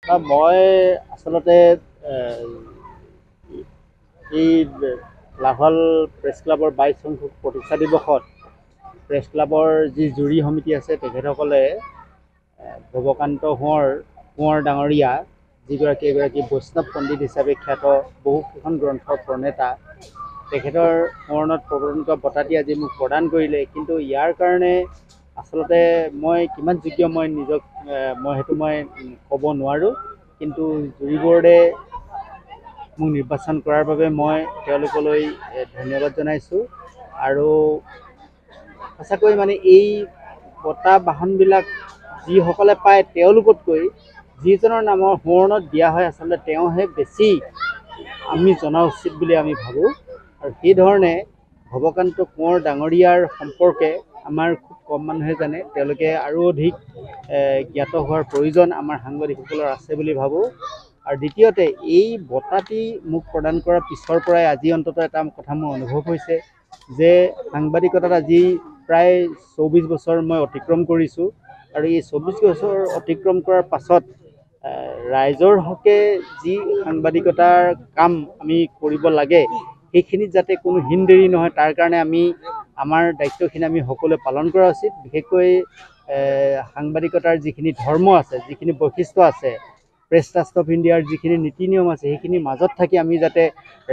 মই আচলতে এই লাহোৱাল প্ৰেছ ক্লাবৰ 22 সংখ্যক প্ৰতিষ্ঠা দিৱসত প্ৰেছ ক্লাবৰ যি জুৰি সমিতি আছে তেখেতসকলে ভৱকান্ত কোঁৱৰ ডাঙৰীয়া যিগৰাকী এগৰাকী বৈষ্ণৱ পণ্ডিত হিচাপে খ্যাত বহুকেইখন গ্ৰন্থৰ প্ৰণেতা তেখেতৰ সোঁৱৰণত প্ৰৱৰ্তন কৰা বঁটাটি আজি মোক প্ৰদান কৰিলে। কিন্তু ইয়াৰ কাৰণে আচলতে মই কিমান যোগ্য মই নিজক সেইটো ক'ব নোৱাৰোঁ। কিন্তু জুৰি বৰ্ডে মোক নিৰ্বাচন কৰাৰ বাবে মই তেওঁলোকলৈ ধন্যবাদ জনাইছোঁ। আৰু সঁচাকৈ এই বঁটা বাহনবিলাক যিসকলে পায় তেওঁলোকতকৈ যিজনৰ নামৰ সোঁৱৰণত দিয়া হয় আচলতে তেওঁহে বেছি আমি জনা উচিত বুলি আমি ভাবোঁ। আৰু সেইধৰণে ভৱকান্ত কোঁৱৰ ডাঙৰীয়াৰ সম্পৰ্কে আমাৰ খুব কম মানুহে জানে। তেওঁলোকে আৰু অধিক জ্ঞাত হোৱাৰ প্ৰয়োজন আমাৰ সাংবাদিকসকলৰ আছে বুলি ভাবোঁ। আৰু দ্বিতীয়তে এই বঁটাটি মোক প্ৰদান কৰাৰ পিছৰ পৰাই আজি অন্ততঃ এটা কথা মোৰ অনুভৱ হৈছে যে সাংবাদিকতাত আজি প্ৰায় 24 বছৰ মই অতিক্ৰম কৰিছোঁ। আৰু এই 24 বছৰ অতিক্ৰম কৰাৰ পাছত ৰাইজৰ হকে যি সাংবাদিকতাৰ কাম আমি কৰিব লাগে সেইখিনিত যাতে কোনো হিন দেৰি নহয় তাৰ কাৰণে আমি আমাৰ দায়িত্বখিনি আমি সকলোৱে পালন কৰা উচিত। বিশেষকৈ সাংবাদিকতাৰ যিখিনি ধৰ্ম আছে, যিখিনি বৈশিষ্ট্য আছে, প্ৰেছ ট্ৰাষ্ট অফ ইণ্ডিয়াৰ যিখিনি নীতি নিয়ম আছে সেইখিনিৰ মাজত থাকি আমি যাতে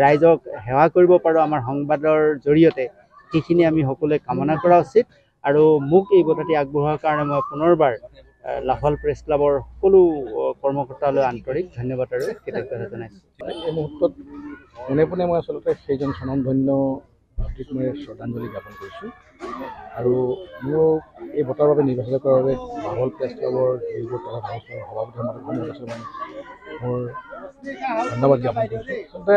ৰাইজক সেৱা কৰিব পাৰোঁ আমাৰ সংবাদৰ জৰিয়তে সেইখিনি আমি সকলোৱে কামনা কৰা উচিত। আৰু মোক এই বঁটাটি আগবঢ়োৱাৰ কাৰণে মই পুনৰবাৰ লাহোৱাল প্ৰেছ ক্লাবৰ সকলো কৰ্মকৰ্তালৈ আন্তৰিক ধন্যবাদ আৰু কৃতজ্ঞতা জনাইছোঁ। এই মুহূৰ্তত পোনে পোনে মই আচলতে সেইজন স্বনামধন্য ব্যক্তিক মই শ্ৰদ্ধাঞ্জলি জ্ঞাপন কৰিছোঁ। আৰু মোৰ এই বঁটাৰ বাবে নিৰ্বাচিত কৰাৰ বাবে লাহোৱাল প্ৰেছ ক্লাবৰ সভাপতি মোৰ ধন্যবাদ জ্ঞাপন কৰিছোঁ। আচলতে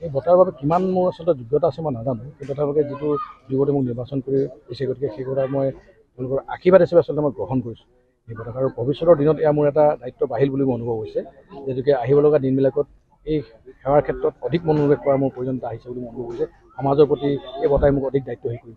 এই বঁটাৰ বাবে কিমান মোৰ আচলতে যোগ্যতা আছে মই নাজানো, কিন্তু তথাপিও যিটো যুৱতে মোক নিৰ্বাচন কৰি দিছে গতিকে সেই কথা মই তেওঁলোকৰ আশীৰ্বাদ হিচাপে আচলতে মই গ্ৰহণ কৰিছোঁ এই বঁটা। আৰু ভৱিষ্যতৰ দিনত এয়া মোৰ এটা দায়িত্ব বাঢ়িল বুলি মোৰ অনুভৱ হৈছে, যিহেতুকে আহিব লগা দিনবিলাকত এই সেৱাৰ ক্ষেত্ৰত অধিক মনোনিৱেশ কৰাৰ মোৰ প্ৰয়োজনীয়তা আহিছে বুলি মোৰ অনুভৱ হৈছে। সমাজৰ প্ৰতি এই বঁটাই মোক অধিক দায়িত্বশীল কৰিব।